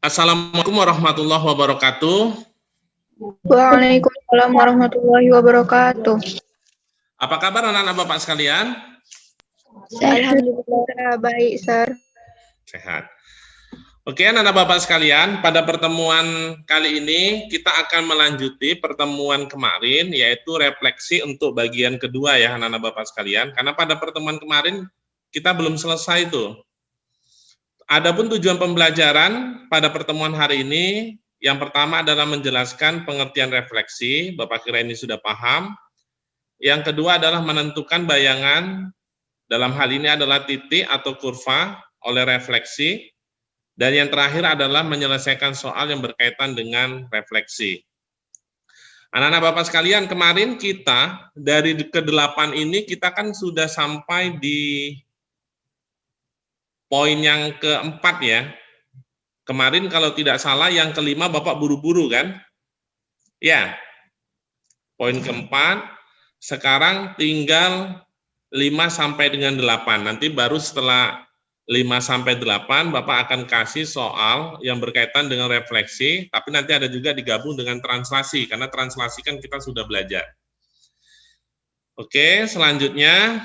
Assalamualaikum warahmatullahi wabarakatuh. Waalaikumsalam warahmatullahi wabarakatuh. Apa kabar anak-anak Bapak sekalian? Alhamdulillah baik, Sir. Sehat. Oke, anak-anak Bapak sekalian, pada pertemuan kali ini kita akan melanjuti pertemuan kemarin, yaitu refleksi untuk bagian kedua ya anak-anak Bapak sekalian. Karena pada pertemuan kemarin kita belum selesai tuh. Adapun tujuan pembelajaran pada pertemuan hari ini, yang pertama adalah menjelaskan pengertian refleksi, Bapak kira ini sudah paham. Yang kedua adalah menentukan bayangan, dalam hal ini adalah titik atau kurva oleh refleksi. Dan yang terakhir adalah menyelesaikan soal yang berkaitan dengan refleksi. Anak-anak Bapak sekalian, kemarin kita dari ke-8 ini kita kan sudah sampai di poin yang keempat ya. Kemarin kalau tidak salah yang kelima Bapak buru-buru kan? Ya. Poin keempat, sekarang tinggal 5 sampai dengan 8. Nanti baru setelah 5 sampai 8 Bapak akan kasih soal yang berkaitan dengan refleksi, tapi nanti ada juga digabung dengan translasi karena translasi kan kita sudah belajar. Oke, selanjutnya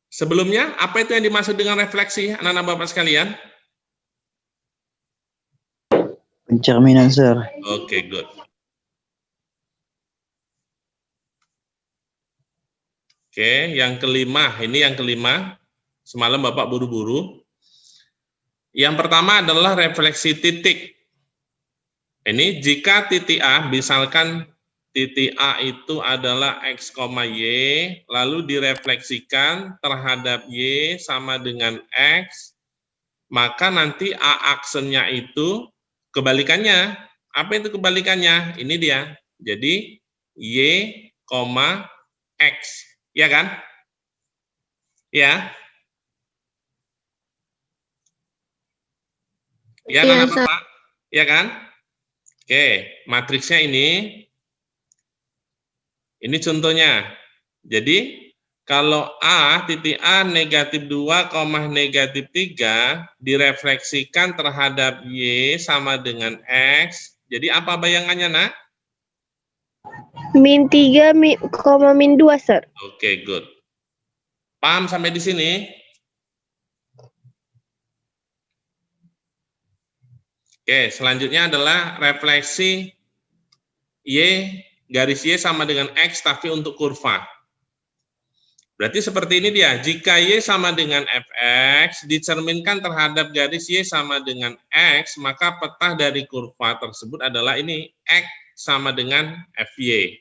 sebelumnya, apa itu yang dimaksud dengan refleksi, anak-anak Bapak sekalian? Pencerminan, Sir. Oke, good. Oke, yang kelima, ini yang kelima. Semalam Bapak buru-buru. Yang pertama adalah refleksi titik. Ini jika titik A, misalkan titik A itu adalah X, Y, lalu direfleksikan terhadap Y sama dengan X, maka nanti A aksennya itu kebalikannya. Apa itu kebalikannya? Ini dia. Jadi Y, X. Ya kan? Ya. Ya, Iya, anak Bapak. Ya kan? Oke, matriksnya ini. Ini contohnya. Jadi, kalau A, titik A negatif 2, negatif 3, direfleksikan terhadap Y sama dengan X. Jadi, apa bayangannya, nak? Min 3, min 2, Sir. Oke, good. Paham sampai di sini? Oke, selanjutnya adalah refleksi Y, garis Y sama dengan X, tapi untuk kurva. Berarti seperti ini dia, jika Y sama dengan Fx, dicerminkan terhadap garis Y sama dengan X, maka peta dari kurva tersebut adalah ini, X sama dengan Fy.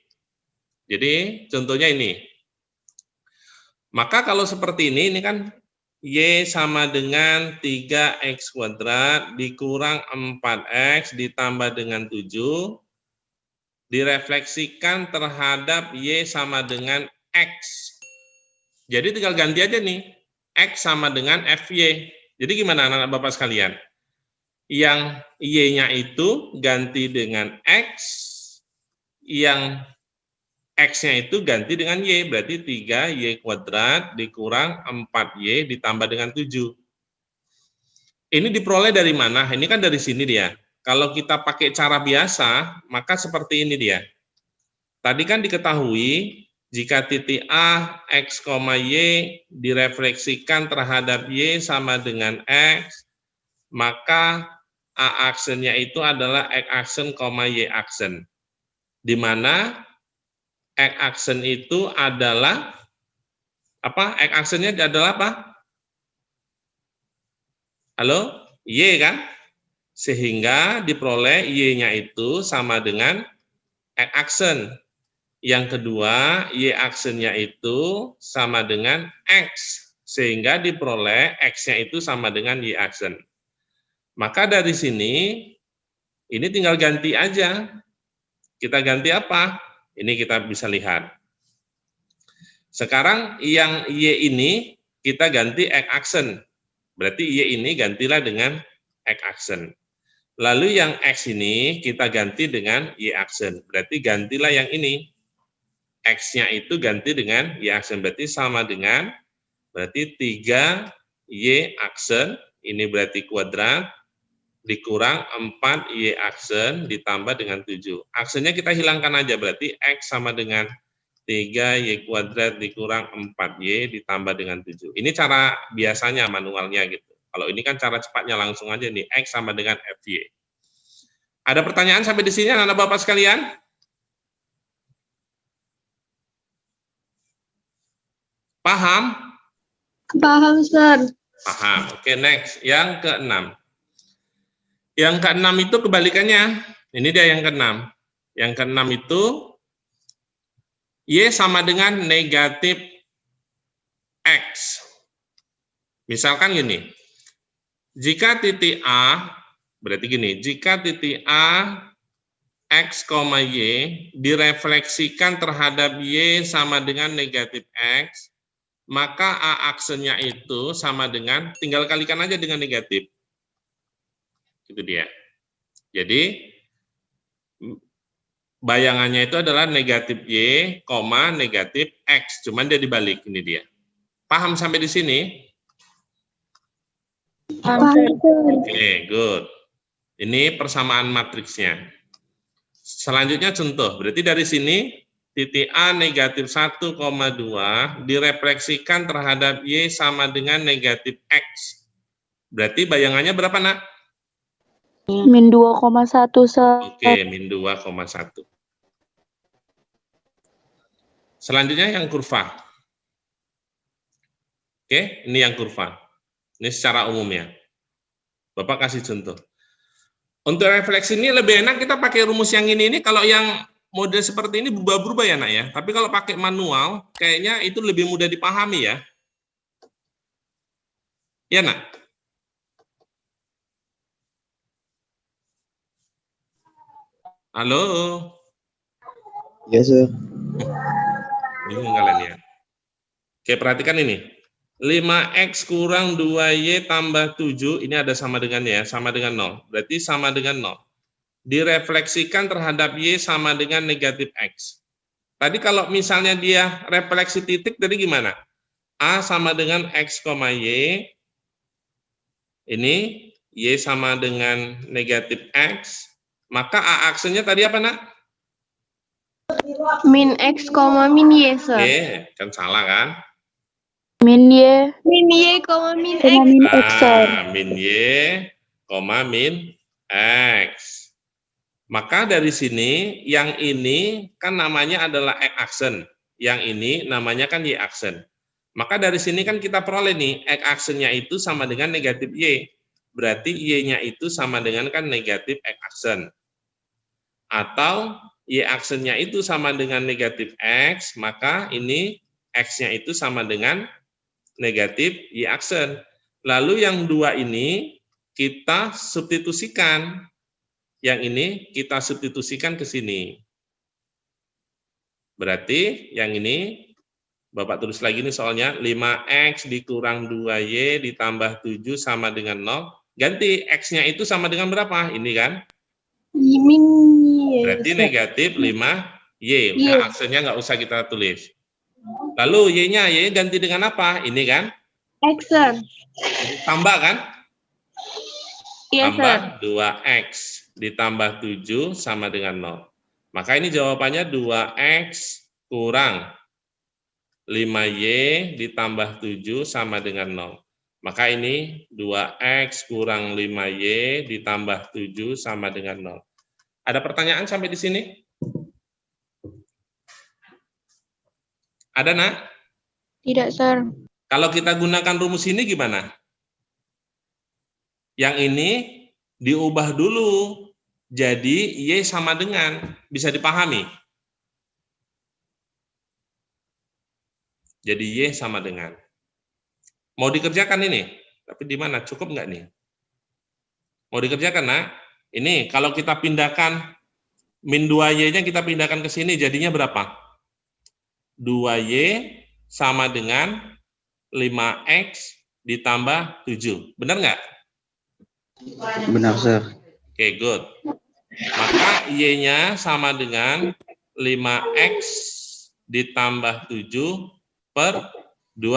Jadi, contohnya ini. Maka kalau seperti ini kan Y sama dengan 3X kuadrat dikurang 4X ditambah dengan 7, direfleksikan terhadap Y sama dengan X. Jadi tinggal ganti aja nih, X sama dengan Fy. Jadi gimana anak-anak Bapak sekalian? Yang Y-nya itu ganti dengan X, yang X-nya itu ganti dengan Y, berarti 3Y kuadrat dikurang 4Y ditambah dengan 7. Ini diperoleh dari mana? Ini kan dari sini dia. Kalau kita pakai cara biasa, maka seperti ini dia. Tadi kan diketahui, jika titik A, X, Y direfleksikan terhadap Y sama dengan X, maka A aksennya itu adalah X aksen, Y aksen. Di mana X aksen itu adalah apa? X aksennya adalah apa? Halo? Y kan? Sehingga diperoleh Y-nya itu sama dengan X aksen. Yang kedua, Y aksennya itu sama dengan X. Sehingga diperoleh X-nya itu sama dengan Y aksen. Maka dari sini, ini tinggal ganti aja. Kita ganti apa? Ini kita bisa lihat. Sekarang yang Y ini kita ganti X aksen. Berarti Y ini gantilah dengan X aksen. Lalu yang X ini kita ganti dengan Y aksen. Berarti gantilah yang ini. X-nya itu ganti dengan Y aksen. Berarti sama dengan, berarti 3Y aksen, ini berarti kuadrat, dikurang 4Y aksen, ditambah dengan 7. Aksennya kita hilangkan aja, berarti X sama dengan 3Y kuadrat dikurang 4Y ditambah dengan 7. Ini cara biasanya manualnya gitu. Kalau ini kan cara cepatnya langsung aja nih, X sama dengan FY. Ada pertanyaan sampai di sini anak-anak Bapak sekalian? Paham? Paham, Sir. Paham. Oke, next. Yang ke-6. Yang ke-6 itu kebalikannya. Ini dia yang ke-6. Yang ke-6 itu Y sama dengan negatif X. Misalkan gini. Jika titik A, berarti gini, jika titik A, X, Y direfleksikan terhadap Y sama dengan negatif X, maka A aksennya itu sama dengan, tinggal kalikan aja dengan negatif. Itu dia. Jadi, bayangannya itu adalah negatif Y, negatif X. Cuman dia dibalik, ini dia. Paham sampai di sini? Paham, Sir. Oke, good. Ini persamaan matriksnya. Selanjutnya contoh, berarti dari sini, titik A negatif 1,2 direfleksikan terhadap Y sama dengan negatif X. Berarti bayangannya berapa, nak? Min 2,1, Sir. Oke, min 2,1. Selanjutnya yang kurva. Oke, ini yang kurva. Ini secara umum ya. Bapak kasih contoh. Untuk refleksi ini lebih enak kita pakai rumus yang ini kalau yang model seperti ini berubah-berubah ya, nak ya. Tapi kalau pakai manual, kayaknya itu lebih mudah dipahami ya. Ya, nak? Halo? Ya, Sir. Bingung kalian ya. Oke, perhatikan ini. 5X kurang 2Y tambah 7, ini ada sama dengan ya, sama dengan 0. Berarti sama dengan 0. Direfleksikan terhadap Y sama dengan negatif X. Tadi kalau misalnya dia refleksi titik, tadi gimana? A sama dengan X, Y. Ini Y sama dengan negatif X. Maka A aksennya tadi apa, nak? Min X, min Y, Sir. Oke, kan salah kan? Min Y, Min Y, min X. min X, Sir. Min Y, min X. Maka dari sini, yang ini kan namanya adalah X aksen. Yang ini namanya kan Y aksen. Maka dari sini kan kita peroleh nih, X aksennya itu sama dengan negatif Y. Berarti Y-nya itu sama dengan kan negatif X aksen. Atau Y aksennya itu sama dengan negatif X, maka ini X-nya itu sama dengan negatif Y aksen. Lalu yang dua ini kita substitusikan. Yang ini kita substitusikan ke sini. Berarti yang ini, Bapak tulis lagi nih soalnya, 5X dikurang 2Y ditambah 7 sama dengan 0. Ganti X-nya itu sama dengan berapa? Ini kan? Min Y. Berarti Sir. negatif 5Y. Udah aksennya nggak usah kita tulis. Lalu Y-nya, Y ganti dengan apa? Ini kan? X, Sir. Tambah kan? Iya, Sir. Tambah 2X ditambah 7 sama dengan 0. Maka ini jawabannya 2X kurang 5Y ditambah 7 sama dengan 0. Maka ini 2X kurang 5Y ditambah 7 sama dengan 0. Ada pertanyaan sampai di sini? Ada, nak? Tidak, Sir. Kalau kita gunakan rumus ini gimana? Yang ini diubah dulu jadi Y sama dengan, bisa dipahami? Jadi Y sama dengan. Mau dikerjakan ini? Tapi di mana? Cukup nggak nih? Mau dikerjakan, nak? Ini kalau kita pindahkan min 2Y-nya kita pindahkan ke sini, jadinya berapa? 2Y sama dengan 5X ditambah 7. Benar nggak? Benar, Sir. Oke, good. Maka Y-nya sama dengan 5X ditambah 7 per 2.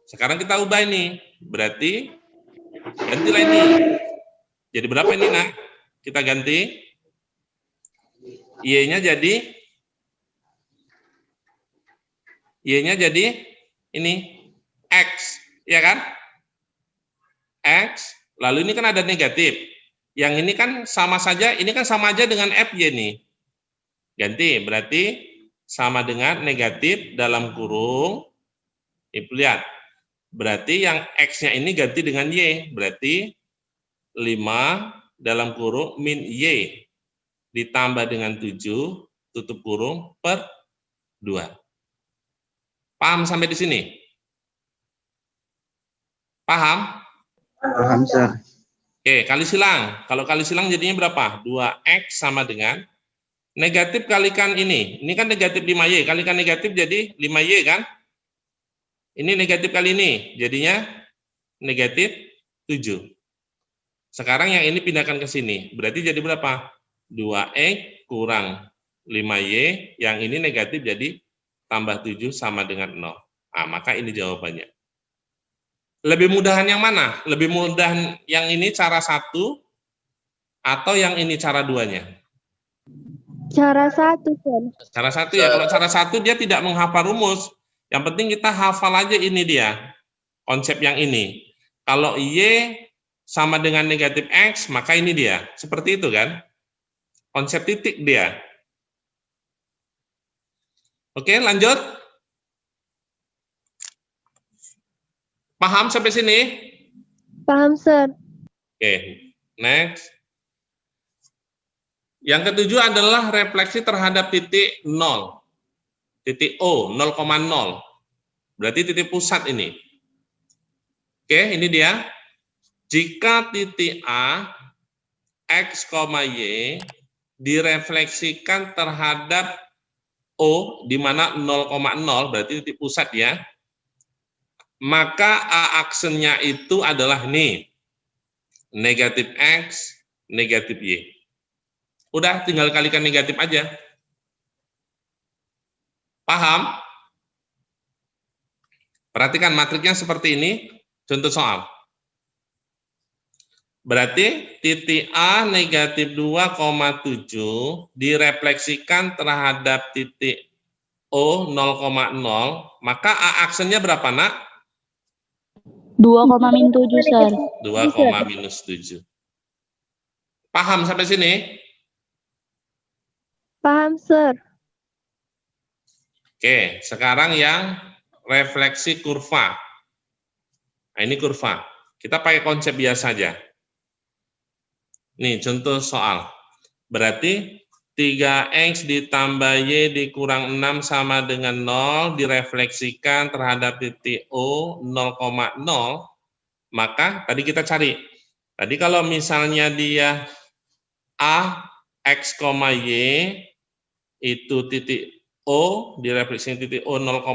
Sekarang kita ubah ini. Berarti gantilah ini. Jadi berapa ini, Nak? Kita ganti. Y-nya jadi ini X, ya kan? X, lalu ini kan ada negatif. Yang ini kan sama saja, ini kan sama aja dengan FY nih. Ganti, berarti sama dengan negatif dalam kurung. Lihat, berarti yang X-nya ini ganti dengan Y. Berarti 5 dalam kurung min Y ditambah dengan 7, tutup kurung, per 2. Paham sampai di sini? Paham? Paham, Sir. Oke, kali silang. Kalau kali silang jadinya berapa? 2X sama dengan negatif kalikan ini. Ini kan negatif 5Y. Kalikan negatif jadi 5Y kan? Ini negatif kali ini. Jadinya negatif 7. Sekarang yang ini pindahkan ke sini. Berarti jadi berapa? 2X kurang 5Y. Yang ini negatif jadi tambah 7 sama dengan 0. Nah, maka ini jawabannya. Lebih mudahan yang mana? Lebih mudah yang ini cara 1 atau yang ini cara 2-nya? Cara 1, Sir. Cara 1 ya. Kalau cara 1 dia tidak menghafal rumus. Yang penting kita hafal aja ini dia. Konsep yang ini. Kalau Y sama dengan negatif X, maka ini dia. Seperti itu kan? Konsep titik dia. Oke, lanjut. Paham sampai sini? Paham, Sir. Oke, next. Yang ketujuh adalah refleksi terhadap titik 0. Titik O, 0,0. Berarti titik pusat ini. Oke, ini dia. Jika titik A, X, Y direfleksikan terhadap O, di mana 0,0, berarti titik pusat ya. Maka A aksennya itu adalah ini. Negatif X, negatif Y. Udah, tinggal kalikan negatif aja. Paham? Perhatikan matriknya seperti ini. Contoh soal. Berarti titik A negatif 2,7 direfleksikan terhadap titik O 0,0. Maka A aksennya berapa, Nak? 2,7, Sir. 2,-7. Paham sampai sini? Paham, Sir. Oke, sekarang yang refleksi kurva. Nah, ini kurva. Kita pakai konsep biasa aja. Nih, contoh soal. Berarti 3X ditambah Y dikurang 6 sama dengan 0, direfleksikan terhadap titik O 0,0, maka tadi kita cari. Tadi kalau misalnya dia A, X, Y, itu titik O, direfleksikan titik O 0,0,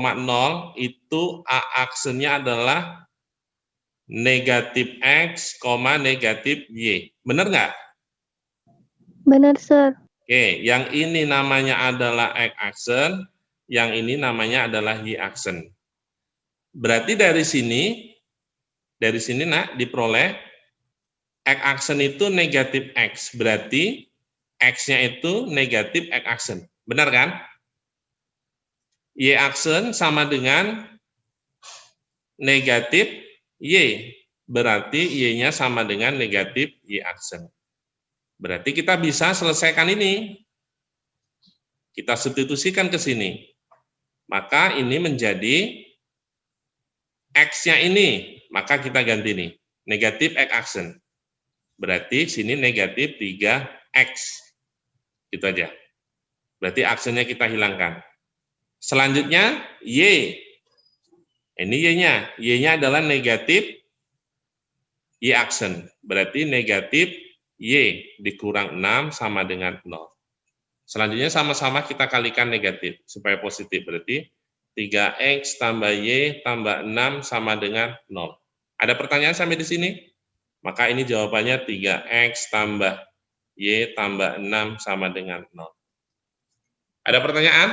itu A aksennya adalah negatif X, negatif Y. Benar nggak? Benar, Sir. Oke, yang ini namanya adalah X aksen, yang ini namanya adalah Y aksen. Berarti dari sini Nak, diperoleh X aksen itu negatif X. Berarti X-nya itu negatif X aksen. Benar kan? Y aksen sama dengan negatif Y. Berarti Y-nya sama dengan negatif Y aksen. Berarti kita bisa selesaikan ini. Kita substitusikan ke sini. Maka ini menjadi X-nya ini. Maka kita ganti nih. Negatif X aksen. Berarti sini negatif 3X. Gitu aja. Berarti aksennya kita hilangkan. Selanjutnya Y. Ini Y-nya. Y-nya adalah negatif Y aksen. Berarti negatif Y dikurang 6 sama dengan 0. Selanjutnya sama-sama kita kalikan negatif supaya positif. Berarti 3X tambah Y tambah 6 sama dengan 0. Ada pertanyaan sampai di sini? Maka ini jawabannya 3X tambah Y tambah 6 sama dengan 0. Ada pertanyaan?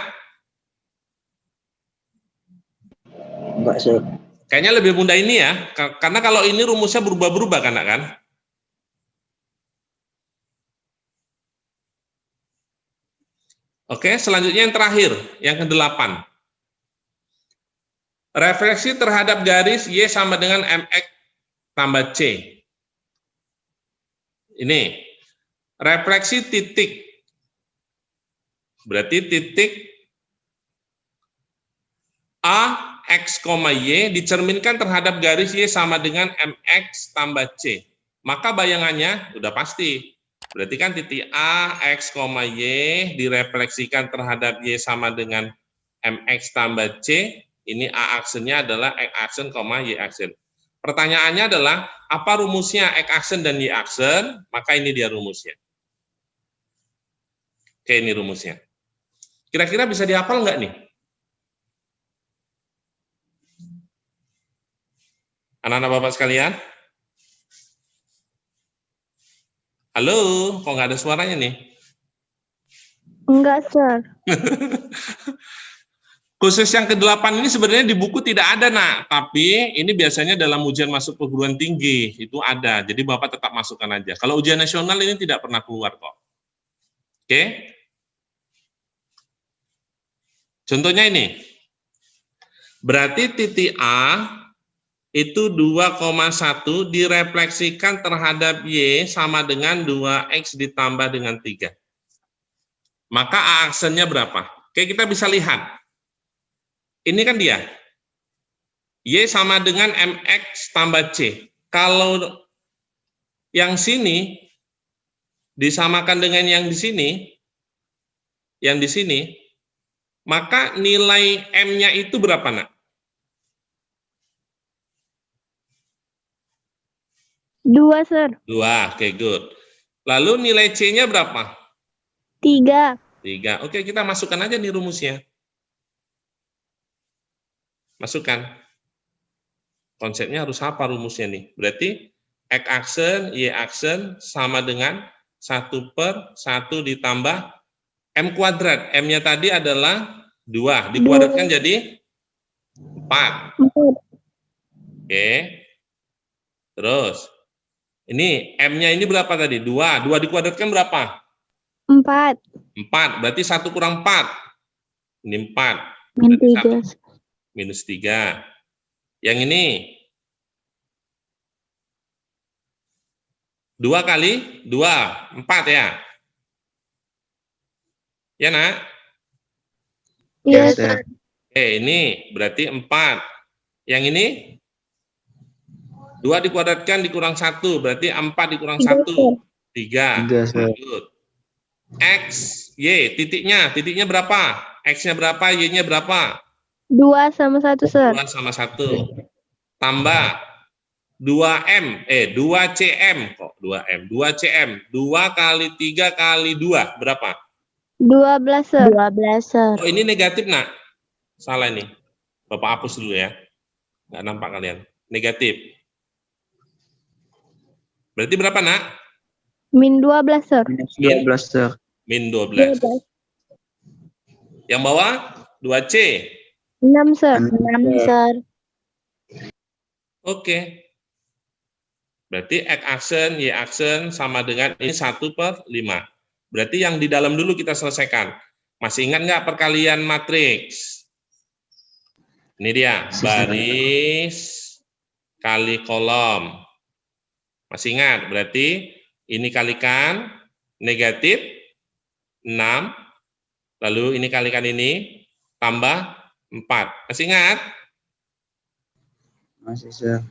Enggak, Sir. Kayaknya lebih mudah ini ya, karena kalau ini rumusnya berubah-berubah kan? Oke, selanjutnya yang terakhir, yang ke-8. Refleksi terhadap garis Y sama dengan MX tambah C. Ini, refleksi titik. Berarti titik A, X, Y dicerminkan terhadap garis Y sama dengan MX tambah C. Maka bayangannya udah pasti. Berarti kan titik A, X, Y direfleksikan terhadap Y sama dengan MX tambah C. Ini A aksennya adalah X aksen, Y aksen. Pertanyaannya adalah, apa rumusnya X aksen dan Y aksen? Maka ini dia rumusnya. Oke, ini rumusnya. Kira-kira bisa dihafal nggak nih? Anak-anak Bapak sekalian? Halo, kok nggak ada suaranya nih? Enggak, Sir. Khusus yang ke-8 ini sebenarnya di buku tidak ada, Nak. Tapi ini biasanya dalam ujian masuk perguruan tinggi, itu ada. Jadi Bapak tetap masukkan aja. Kalau ujian nasional ini tidak pernah keluar kok. Oke? Contohnya ini. Berarti titik A itu 2,1 direfleksikan terhadap Y sama dengan 2X ditambah dengan 3. Maka A aksennya berapa? Oke, kita bisa lihat. Ini kan dia. Y sama dengan MX tambah C. Kalau yang sini disamakan dengan yang di sini, maka nilai M-nya itu berapa, Nak? 2, Sir. 2, oke, good. Lalu nilai C-nya berapa? 3. 3. Oke, kita masukkan aja nih rumusnya. Masukkan. Konsepnya harus apa rumusnya nih? Berarti X aksen, Y aksen sama dengan 1/1 ditambah M kuadrat. M-nya tadi adalah 2. Dikuadratkan jadi 4. 4. Oke. Terus. Ini M-nya ini berapa tadi? 2. 2 dikuadratkan berapa? 4. 4. Berarti 1 kurang 4. Ini 4. Min Berarti 3. minus 3. Yang ini 2 kali 2, 4 ya? Ya, Nak? Iya, Yes, Sir. Oke, ini berarti 4. Yang ini 2 dikuadratkan dikurang 1, berarti 4 dikurang 1, 3. 3, Sir. Lanjut. X, Y, titiknya berapa? X-nya berapa, Y-nya berapa? 2 sama 1, Sir. 2 sama 1. Tambah 2M, 2CM. Kok 2M? 2CM. 2 kali 3 kali 2, berapa? 12, Sir. 12, Sir. Oh, ini negatif, Nak. Salah ini. Bapak hapus dulu ya. Nggak nampak kalian. Negatif. Berarti berapa, Nak? Min 12, Sir. Minus 12, Sir. Min 12. Yang bawah 2C. 6, Sir. 6, Sir. Oke. Berarti X aksen, Y aksen sama dengan ini 1/5. Berarti yang di dalam dulu kita selesaikan. Masih ingat nggak perkalian matriks? Ini dia, baris kali kolom. Masih ingat? Berarti ini kalikan negatif 6, lalu ini kalikan ini, tambah 4. Masih ingat? Masih, Sir.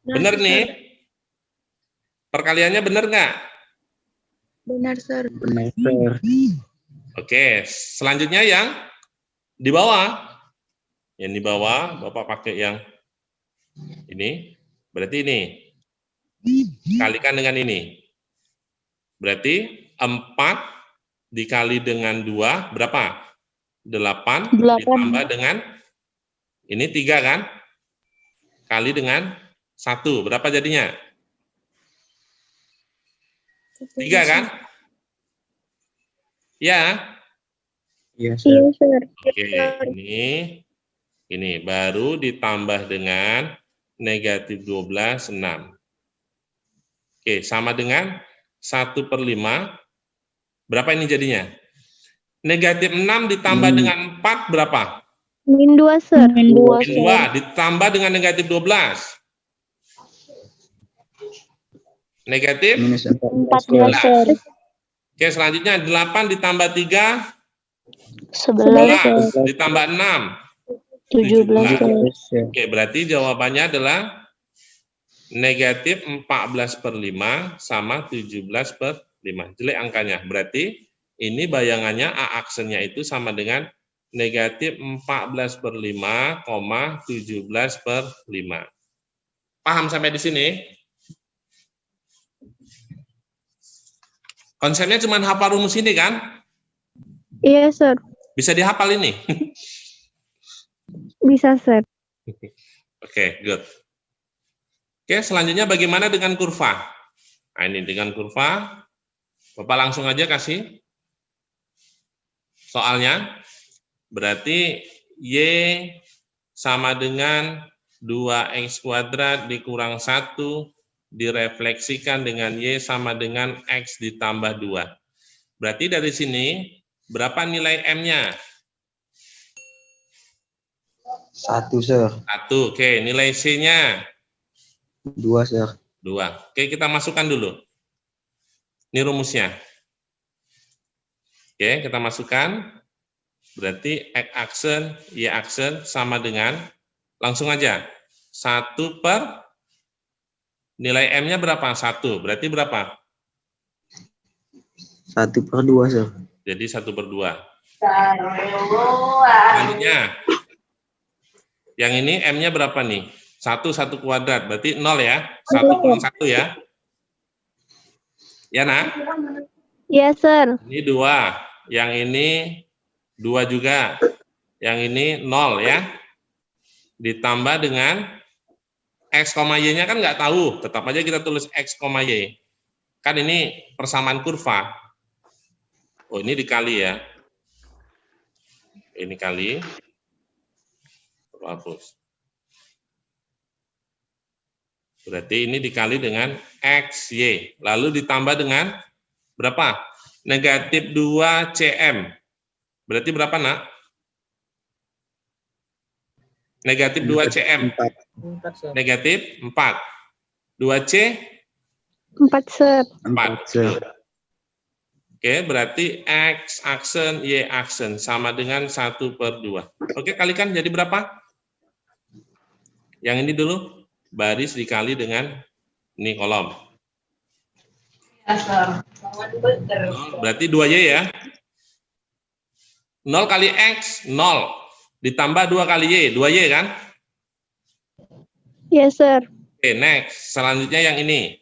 Benar nih? Perkaliannya benar nggak? Benar, Sir. Benar, Sir. Oke, selanjutnya yang di bawah. Yang di bawah, Bapak pakai yang ini. Berarti ini. Kalikan dengan ini. Berarti 4 dikali dengan 2, berapa? 8 ditambah dengan Ini 3 kan? Kali dengan 1. Berapa jadinya? 3 kan? Ya. Iya, Iya, sir. sir. Oke, ini baru ditambah dengan negatif 12, 6. Oke, sama dengan 1/5. Berapa ini jadinya? Negatif 6 ditambah dengan 4 berapa? Min 2, sir. Min 2, Min 2 ditambah dengan negatif 12. Negatif Minus 14, 14, sir. Oke, selanjutnya 8 ditambah 3, 11, 11 sir. ditambah 6, 17, sir. sir. Oke, berarti jawabannya adalah negatif 14/5 sama 17/5. Jelek angkanya. Berarti ini bayangannya A aksennya itu sama dengan negatif 14/5, 17/5. Paham sampai di sini? Konsepnya cuma hafal rumus ini kan? Iya, sir. Bisa dihafal ini. Bisa, sir. Oke, good. Oke, selanjutnya bagaimana dengan kurva? Nah, ini dengan kurva, Bapak langsung aja kasih soalnya. Berarti Y sama dengan 2X kuadrat dikurang 1, direfleksikan dengan Y sama dengan X ditambah 2. Berarti dari sini, berapa nilai M-nya? 1, sir. 1. Oke, nilai C-nya? 2, sir. 2. Oke, kita masukkan dulu. Ini rumusnya. Oke, kita masukkan. Berarti X aksen, Y aksen sama dengan, langsung aja, 1 per, nilai M-nya berapa? 1. Berarti berapa? 1/2, sir. Jadi 1/2. Selanjutnya, yang ini M-nya berapa nih? 1 kuadrat, berarti 0 ya? 1 kurang 1 ya? Ya, nak? Iya, sir. Ini 2. Yang ini 2 juga. Yang ini 0 ya. Ditambah dengan X, Y-nya kan nggak tahu. Tetap aja kita tulis X, Y. Kan ini persamaan kurva. Oh, ini dikali ya. Ini kali. Hapus. Berarti ini dikali dengan X, Y. Lalu ditambah dengan berapa? Negatif 2 CM. Berarti berapa, nak? Negatif 2 CM. 4. Negatif 4. 2C? 4, sir. 4. Sir. Oke, berarti X aksen, Y aksen. Sama dengan 1/2. Oke, kalikan jadi berapa? Yang ini dulu. Baris dikali dengan ini kolom. Berarti 2Y ya. 0 kali X, 0. Ditambah 2 kali Y, 2Y kan? Iya, sir. Oke, next. Selanjutnya yang ini.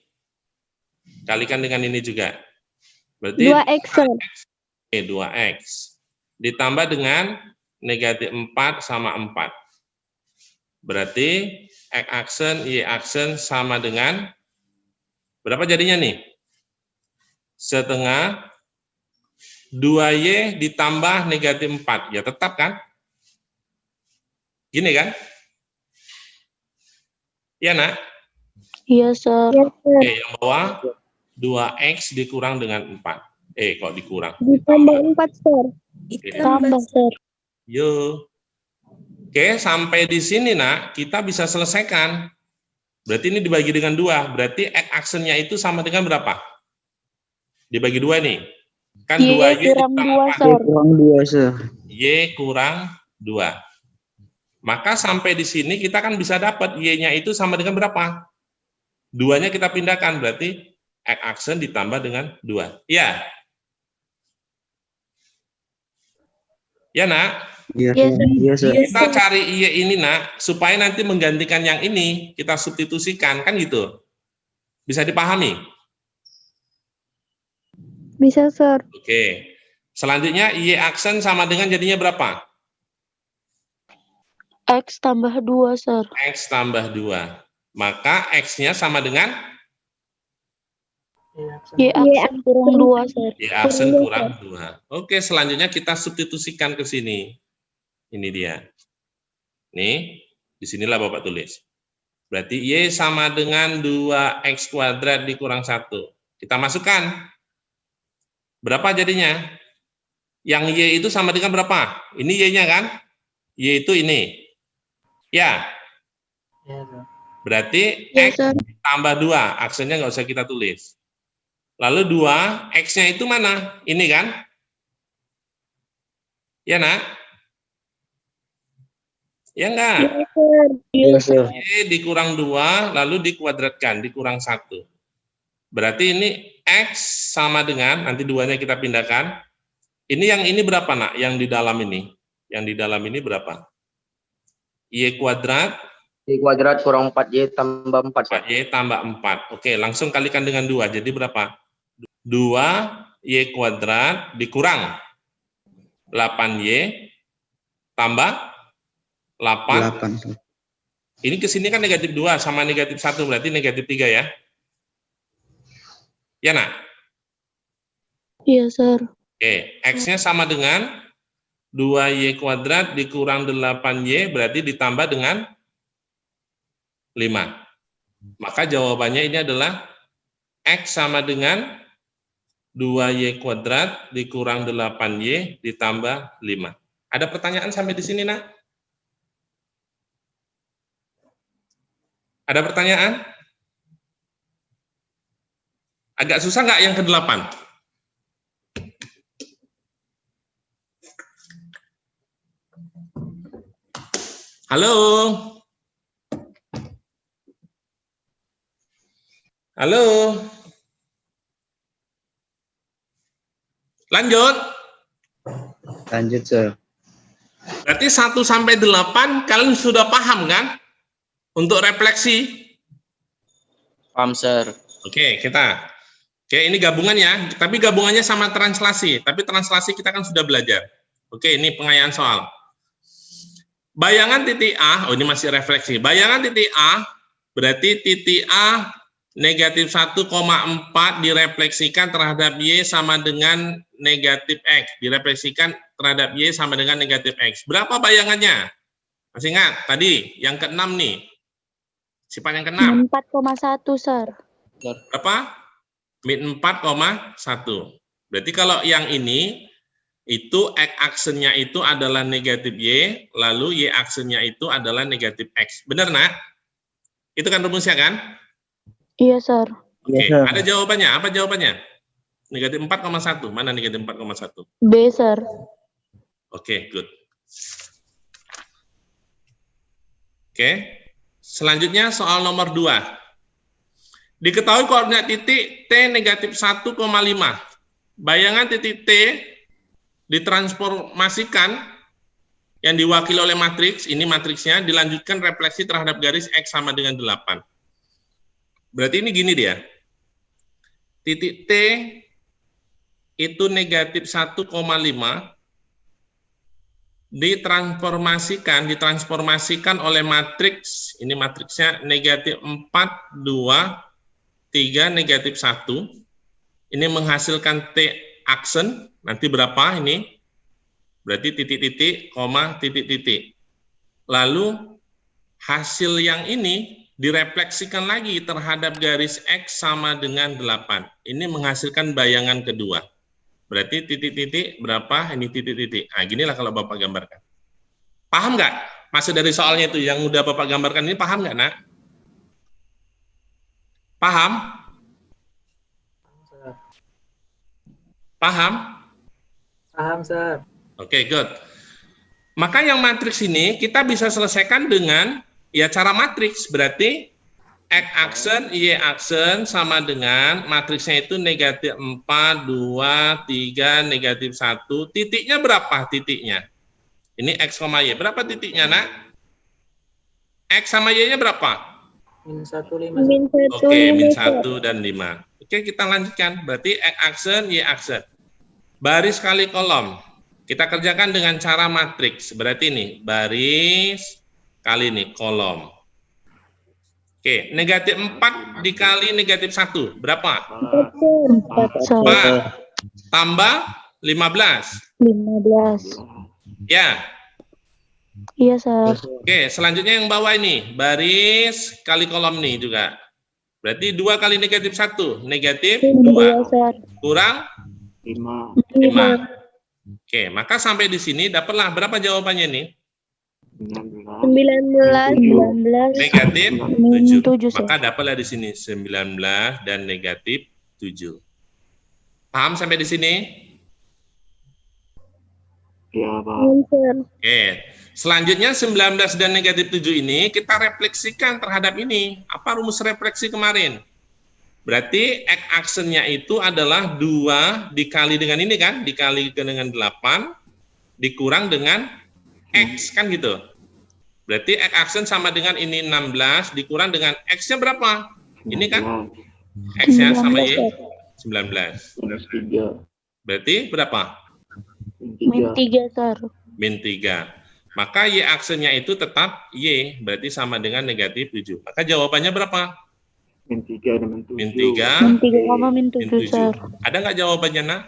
Kalikan dengan ini juga. Berarti 2X, sir. 2X. Ditambah dengan negatif 4 sama 4. Berarti X aksen, Y aksen sama dengan, berapa jadinya nih? Setengah 2Y ditambah negatif 4. Ya tetap kan? Gini kan? Iya, nak? Iya, sir. Iya, sir. Oke, yang bawah 2X dikurang dengan 4. Kok dikurang? Ditambah 4, sir. Tambah, sir. Yo. Oke, sampai di sini, nak, kita bisa selesaikan. Berarti ini dibagi dengan 2. Berarti X aksennya itu sama dengan berapa? Dibagi 2 nih. Kan Y 2Y kurang ditambah 2, 4. sir. Kurang 2, sir. Y kurang 2. Maka sampai di sini kita kan bisa dapat Y-nya itu sama dengan berapa? 2-nya kita pindahkan, berarti X aksen ditambah dengan 2. Ya. Ya, nak? Iya, Iya, sir. sir. Iya, sir. Kita cari Y ini, nak, supaya nanti menggantikan yang ini, kita substitusikan, kan gitu. Bisa dipahami? Bisa, sir. Oke. Selanjutnya Y aksen sama dengan jadinya berapa? X tambah 2, Sir. X tambah 2. Maka X-nya sama dengan Y aksen kurang 2, Sir. Y aksen kurang 2. Oke, selanjutnya kita substitusikan ke sini. Ini dia. Nih, disinilah Bapak tulis. Berarti Y sama dengan 2X kuadrat dikurang 1. Kita masukkan. Berapa jadinya? Yang Y itu sama dengan berapa? Ini Y-nya kan? Y itu ini. Ya. Berarti Ya, X Sir. tambah 2. Aksennya nggak usah kita tulis. Lalu 2, X-nya itu mana? Ini kan? Ya, Nak? Ya enggak? Ya, Sir. Iya, Sir. Y dikurang 2, lalu dikuadratkan, dikurang 1. Berarti ini X sama dengan, nanti 2-nya kita pindahkan. Ini yang ini berapa, Nak? Yang di dalam ini? Yang di dalam ini berapa? Y kuadrat. Y kuadrat kurang 4Y tambah 4. 4Y tambah 4. Oke, langsung kalikan dengan 2. Jadi berapa? 2Y kuadrat dikurang 8Y tambah 8. 8. Ini ke sini kan negatif 2 sama negatif 1, berarti negatif 3 ya. Ya, Nak? Iya, Sir. Oke, X-nya sama dengan 2Y kuadrat dikurang 8Y, berarti ditambah dengan 5. Maka jawabannya ini adalah X sama dengan 2Y kuadrat dikurang 8Y ditambah 5. Ada pertanyaan sampai di sini, Nak? Ada pertanyaan? Agak susah nggak yang ke-8? Halo? Halo? Lanjut. Lanjut, Sir. Berarti 1 sampai 8 kalian sudah paham kan? Untuk refleksi. Paham, Sir. Oke, ini gabungan ya, tapi gabungannya sama translasi. Tapi translasi kita kan sudah belajar. Oke, ini pengayaan soal. Bayangan titik A, ini masih refleksi. Bayangan titik A, berarti titik A negatif 1,4 direfleksikan terhadap Y sama dengan negatif X. Direfleksikan terhadap Y sama dengan negatif X. Berapa bayangannya? Masih ingat? Tadi, yang ke-6 nih. Sifat yang ke-6. 4,1, Sir. Berapa? Min 4,1. Berarti kalau yang ini, itu X aksennya itu adalah negatif Y, lalu Y aksennya itu adalah negatif X. Benar, Nak? Itu kan rumusnya kan? Iya, Sir. Oke, Iya, Sir. ada jawabannya. Apa jawabannya? Negatif 4,1. Mana negatif 4,1? B, Sir. Oke, good. Oke, selanjutnya soal nomor 2. Diketahui koordinat titik T negatif 1,5. Bayangan titik T ditransformasikan yang diwakili oleh matriks, ini matriksnya, dilanjutkan refleksi terhadap garis X sama dengan 8. Berarti ini gini dia. Titik T itu negatif 1,5 ditransformasikan oleh matriks, ini matriksnya negatif 4, 2, 3, negatif 1. Ini menghasilkan T aksen, nanti berapa ini? Berarti titik-titik, koma, titik-titik. Lalu hasil yang ini direfleksikan lagi terhadap garis X sama dengan 8. Ini menghasilkan bayangan kedua. Berarti titik-titik berapa? Ini titik-titik. Nah, ginilah kalau Bapak gambarkan. Paham nggak? Maksud dari soalnya itu yang udah Bapak gambarkan ini paham nggak, Nak? Paham? Paham? Paham, Sir. Oke, good. Maka yang matriks ini kita bisa selesaikan dengan ya cara matriks. Berarti X aksen, Y aksen sama dengan matriksnya itu negatif 4, 2, 3, negatif 1. Titiknya berapa titiknya? Ini X, Y. Berapa titiknya, Nak? X sama Y-nya berapa? Min 1, 5. Min 1. Oke, min 1 dan 5. Oke, kita lanjutkan. Berarti X aksen, Y aksen. Baris kali kolom. Kita kerjakan dengan cara matriks. Berarti ini, baris kali ini kolom. Oke, negatif 4 dikali negatif 1, berapa? 4, sir. 4 tambah 15. 15. Ya, Iya, sir. oke, selanjutnya yang bawah ini, baris kali kolom nih juga. Berarti 2 kali negatif 1, negatif 2. 2, sir. Kurang 5. 5. Oke, maka sampai di sini dapatlah berapa jawabannya nih? 19. Negatif Min 7. 7, sir. Maka dapatlah di sini 19 dan negatif 7. Paham sampai di sini? Ya, Pak. Sir. Oke. Selanjutnya 19 dan negatif 7 ini kita refleksikan terhadap ini. Apa rumus refleksi kemarin? Berarti X aksennya itu adalah 2 dikali dengan ini kan? Dikali dengan 8 dikurang dengan X kan gitu. Berarti X aksen sama dengan ini 16 dikurang dengan X-nya berapa? Ini kan? X-nya sama Y 19. 3. Berarti berapa? Min 3, sir. Min 3. Maka Y aksennya itu tetap Y, berarti sama dengan negatif 7. Maka jawabannya berapa? Min 3 dan Min 3, Min 3, min min 7, sir. 7. Ada nggak jawabannya, Nak?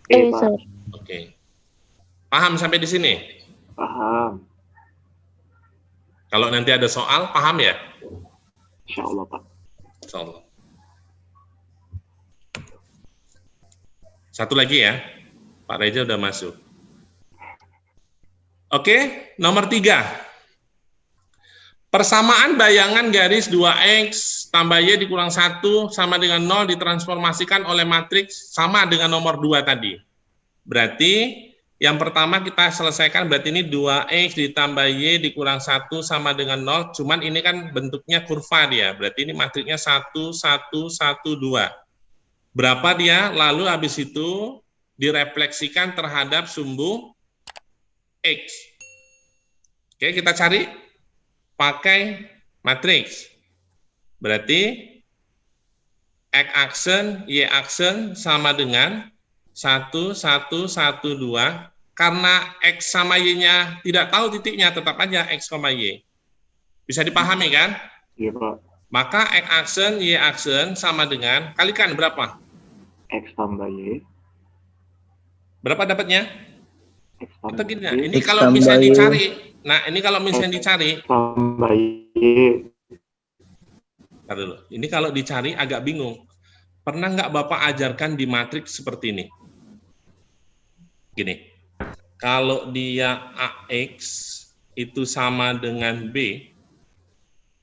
Sir. Oke. Paham sampai di sini? Paham. Kalau nanti ada soal, paham ya? Insya Allah, Pak. Insyaallah. Satu lagi ya. Pak Reza udah masuk. Oke, nomor 3. Persamaan bayangan garis 2X tambah Y dikurang 1 sama dengan 0 ditransformasikan oleh matriks sama dengan nomor 2 tadi. Berarti yang pertama kita selesaikan, berarti ini 2X ditambah Y dikurang 1 sama dengan 0, cuman ini kan bentuknya kurva dia, berarti ini matriksnya 1, 1, 1, 2. Berapa dia? Lalu habis itu direfleksikan terhadap sumbu X. Oke, kita cari pakai matriks. Berarti X aksen, Y aksen sama dengan 1, 1, 1, 2. Karena X sama Y-nya tidak tahu titiknya, tetap aja X, Y. Bisa dipahami kan? Iya, Pak. Maka X aksen, Y aksen sama dengan, kalikan berapa? X tambah Y. Berapa dapatnya? X Atau tambah gini, Y. ini kalau misalnya dicari, nah ini kalau misalnya dicari, Tambah Y. Ntar dulu. Ini kalau dicari agak bingung. Pernah nggak Bapak ajarkan di matriks seperti ini? Gini, kalau dia AX itu sama dengan B,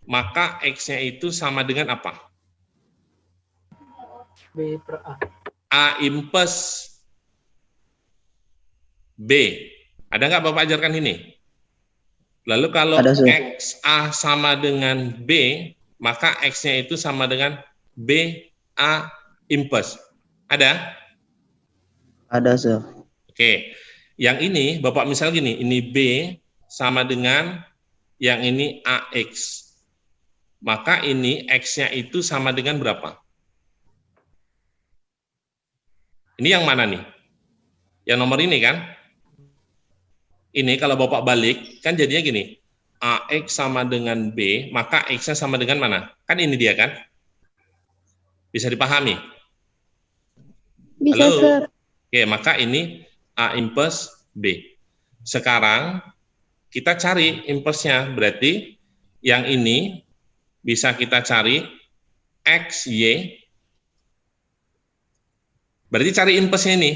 maka X-nya itu sama dengan apa? B per A. A impes B. Ada nggak Bapak ajarkan ini? Lalu kalau X A sama dengan B, maka X-nya itu sama dengan B A impes. Ada? Ada, Sir. Oke. Yang ini, Bapak misal gini, ini B sama dengan yang ini AX. Maka ini X-nya itu sama dengan berapa? Ini yang mana nih? Yang nomor ini kan? Ini kalau Bapak balik, kan jadinya gini. AX sama dengan B, maka X-nya sama dengan mana? Kan ini dia kan? Bisa dipahami? Bisa, Halo? sir. Oke, maka ini A impes B. Sekarang kita cari impesnya, berarti yang ini bisa kita cari X, Y. Berarti cari impesnya ini.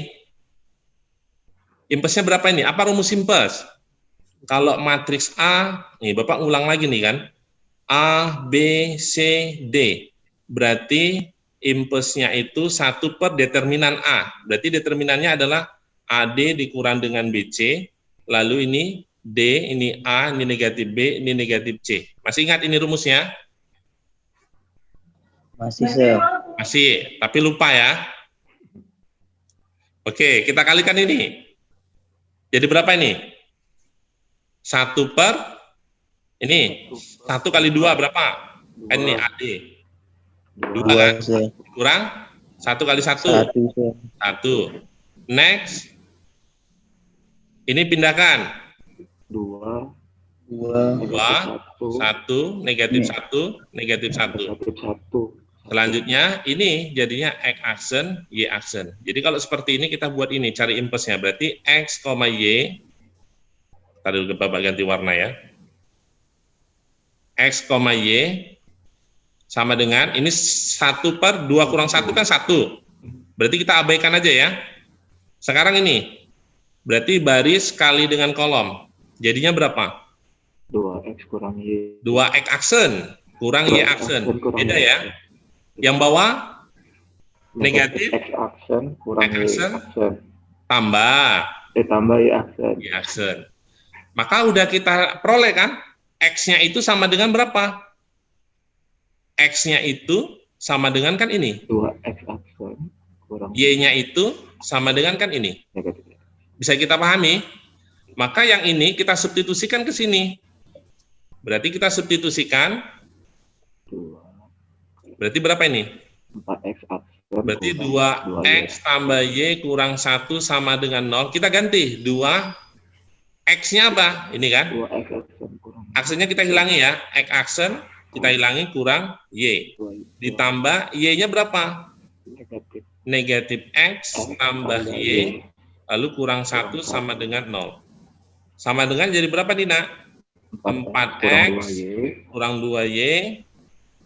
Impesnya berapa ini? Apa rumus impes? Kalau matriks A, nih Bapak ulang lagi nih kan. A, B, C, D. Berarti impesnya itu 1 per determinan A. Berarti determinannya adalah AD dikurang dengan BC. Lalu ini D, ini A, ini negatif B, ini negatif C. Masih ingat ini rumusnya? Masih, Sir. Masih, tapi lupa ya. Oke, kita kalikan ini. Jadi berapa ini? 1 per, ini, 1 kali 2 berapa? Kan ini AD. 2 kan? Kurang 1 kali 1. 1. Next. Ini pindahkan. 2. 2, 1, negatif 1, negatif 1. Selanjutnya, ini jadinya X aksen, Y aksen. Jadi kalau seperti ini kita buat ini, cari impulsnya. Berarti X, Y, tadi dulu Bapak ganti warna ya. X, Y, sama dengan, ini 1/2 kurang 1 kan 1. Berarti kita abaikan aja ya. Sekarang ini, berarti baris kali dengan kolom. Jadinya berapa? 2X kurang Y. 2X aksen, kurang Y aksen. Beda ya. Yang bawah negatif X aksen kurang X Y aksen aksen. tambah Tambah Y aksen. Y aksen. Maka udah kita peroleh kan? X-nya itu sama dengan berapa? X-nya itu sama dengan kan ini. 2X aksen kurang Y-nya itu sama dengan kan ini. negatif. Bisa kita pahami? Maka yang ini kita substitusikan ke sini. Berarti kita substitusikan. 2. Berarti berapa ini? 4X aksen. Berarti kurang 2X tambah Y kurang 1 sama dengan 0. Kita ganti. 2X-nya apa? Ini kan? 2X aksen kurang Aksennya kita hilangi ya. X aksen kita hilangi kurang Y. 2. Ditambah Y-nya berapa? Negatif. Negatif X tambah Y. Lalu kurang 1 sama dengan 0. Sama dengan jadi berapa, Dina? 4X kurang 2Y.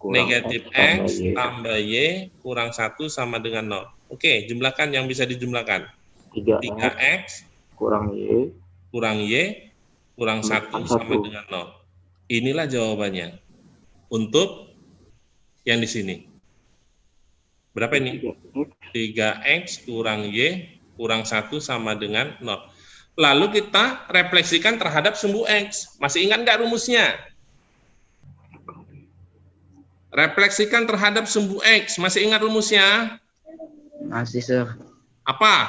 Negatif X tambah Y kurang 1 sama dengan 0. Oke, jumlahkan yang bisa dijumlahkan. 3X kurang Y kurang Y kurang 1 sama dengan 0. Inilah jawabannya. Untuk yang di sini. Berapa ini? 3X kurang Y kurang 1 sama dengan 0. Lalu kita refleksikan terhadap sumbu X. Masih ingat nggak rumusnya? Refleksikan terhadap sumbu X. Masih ingat rumusnya? Masih, Sir. Apa?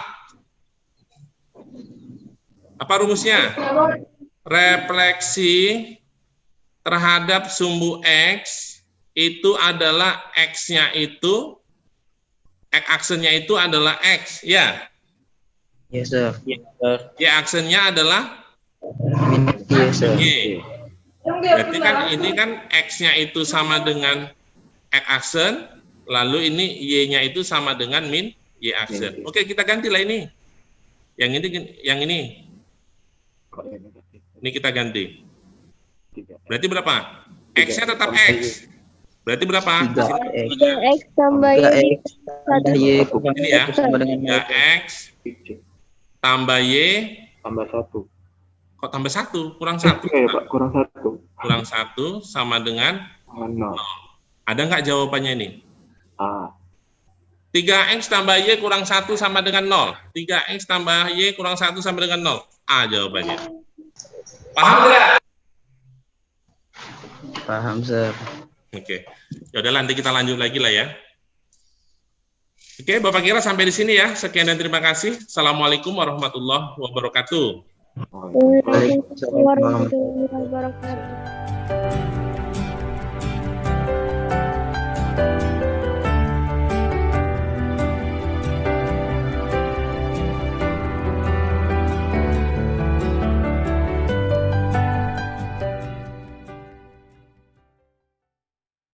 Apa rumusnya? Refleksi terhadap sumbu X itu adalah X-nya itu, X aksennya itu adalah X, ya? Yes, Sir. Y aksennya adalah Yes, Sir. Y. Berarti kan ini kan X-nya itu sama dengan X aksen, lalu ini Y-nya itu sama dengan min Y aksen. Oke, kita gantilah ini. Yang ini kita ganti. Berarti berapa? X-nya tetap X. Berarti berapa? 3X tambah Y. Tambah Y kurang Ini ya. 1 sama dengan 3X tambah Y. tambah 1. Kok tambah 1? Kurang 1. Ya, Pak, kurang 1. Kurang 1 sama dengan 0. ada nggak jawabannya ini? A. 3X tambah Y kurang 1 sama dengan 0. 3X tambah Y kurang 1 sama dengan 0. A jawabannya. Paham nggak? Paham, Sir. Oke. Yaudah, nanti kita lanjut lagi lah ya. Oke, Bapak kira sampai di sini ya. Sekian dan terima kasih. Assalamualaikum warahmatullahi wabarakatuh. Waalaikumsalam warahmatullahi wabarakatuh.